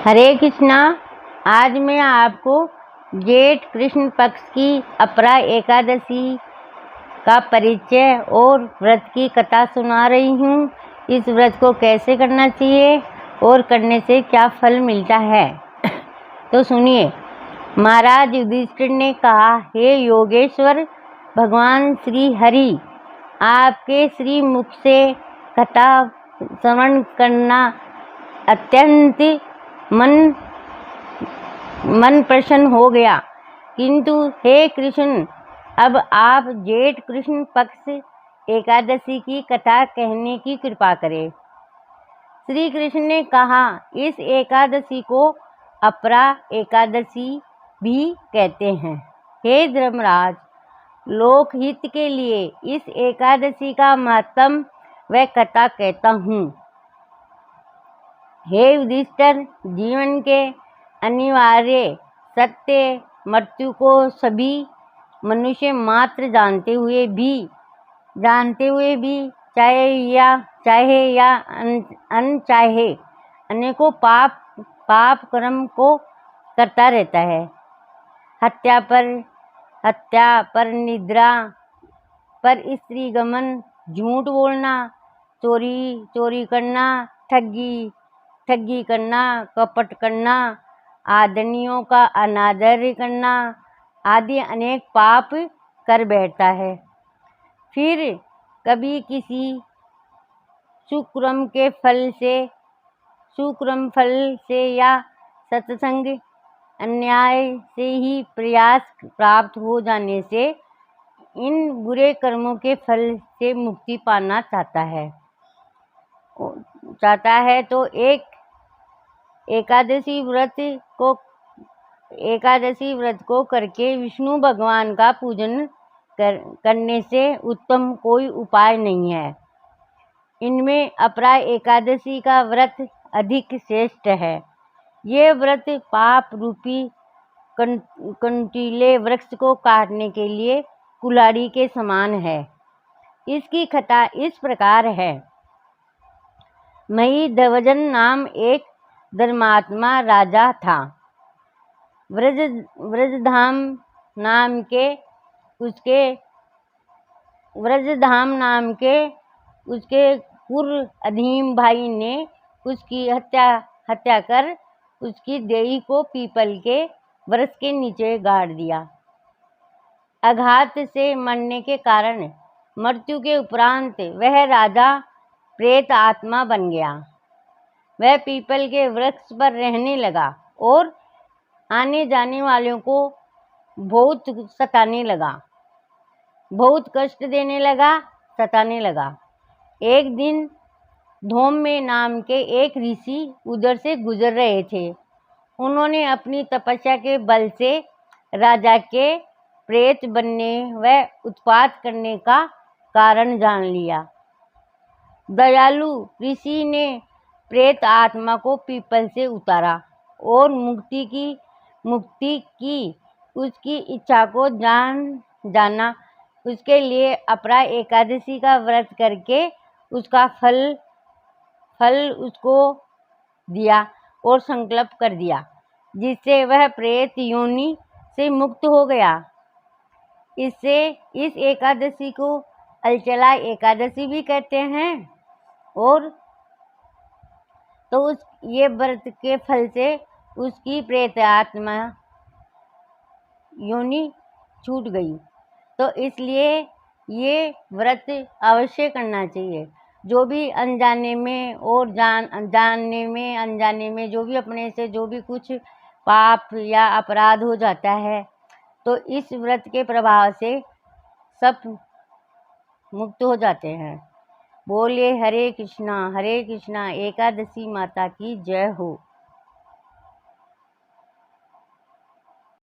हरे कृष्णा। आज मैं आपको जेठ कृष्ण पक्ष की अपरा एकादशी का परिचय और व्रत की कथा सुना रही हूँ। इस व्रत को कैसे करना चाहिए और करने से क्या फल मिलता है तो सुनिए। महाराज युधिष्ठिर ने कहा, हे योगेश्वर भगवान श्री हरि, आपके श्री मुख से कथा श्रवण करना अत्यंत मन प्रसन्न हो गया। किंतु हे कृष्ण, अब आप जेठ कृष्ण पक्ष एकादशी की कथा कहने की कृपा करें। श्री कृष्ण ने कहा, इस एकादशी को अपरा एकादशी भी कहते हैं। हे धर्मराज, लोकहित के लिए इस एकादशी का महत्व व कथा कहता हूँ। हे युधिष्ठिर, जीवन के अनिवार्य सत्य मृत्यु को सभी मनुष्य मात्र जानते हुए भी चाहे या अनचाहे अनेकों पाप कर्म को करता रहता है। हत्या पर निद्रा पर स्त्री गमन, झूठ बोलना, चोरी करना, ठगी करना, कपट करना, आदरणियों का अनादर करना आदि अनेक पाप कर बैठता है। फिर कभी किसी सुक्रम फल से या सत्संग अन्याय से ही प्रयास प्राप्त हो जाने से इन बुरे कर्मों के फल से मुक्ति पाना चाहता है तो एकादशी व्रत को करके विष्णु भगवान का पूजन करने से उत्तम कोई उपाय नहीं है। इनमें अपरा एकादशी का व्रत अधिक श्रेष्ठ है। ये व्रत पाप रूपी कंटीले वृक्ष को काटने के लिए कुल्हाड़ी के समान है। इसकी कथा इस प्रकार है। महिध्वजन नाम एक धर्मात्मा राजा था। व्रजधाम नाम के उसके कुर अधीम भाई ने उसकी हत्या कर उसकी देही को पीपल के वृक्ष के नीचे गाड़ दिया। आघात से मरने के कारण मृत्यु के उपरांत वह राजा प्रेत आत्मा बन गया। वह पीपल के वृक्ष पर रहने लगा और आने जाने वालों को बहुत सताने लगा, बहुत कष्ट देने लगा, सताने लगा। एक दिन धौम्य नाम के एक ऋषि उधर से गुजर रहे थे। उन्होंने अपनी तपस्या के बल से राजा के प्रेत बनने व उत्पात करने का कारण जान लिया। दयालु ऋषि ने प्रेत आत्मा को पीपल से उतारा और मुक्ति की उसकी इच्छा को जाना। उसके लिए अपरा एकादशी का व्रत करके उसका फल उसको दिया और संकल्प कर दिया, जिससे वह प्रेत योनि से मुक्त हो गया। इस एकादशी को अलचला एकादशी भी कहते हैं। और तो ये व्रत के फल से उसकी प्रेत आत्मा योनि छूट गई। तो इसलिए ये व्रत अवश्य करना चाहिए। जो भी अनजाने में और जानने में अनजाने में जो भी अपने से जो भी कुछ पाप या अपराध हो जाता है, तो इस व्रत के प्रभाव से सब मुक्त हो जाते हैं। बोलिए हरे कृष्णा एकादशी माता की जय हो।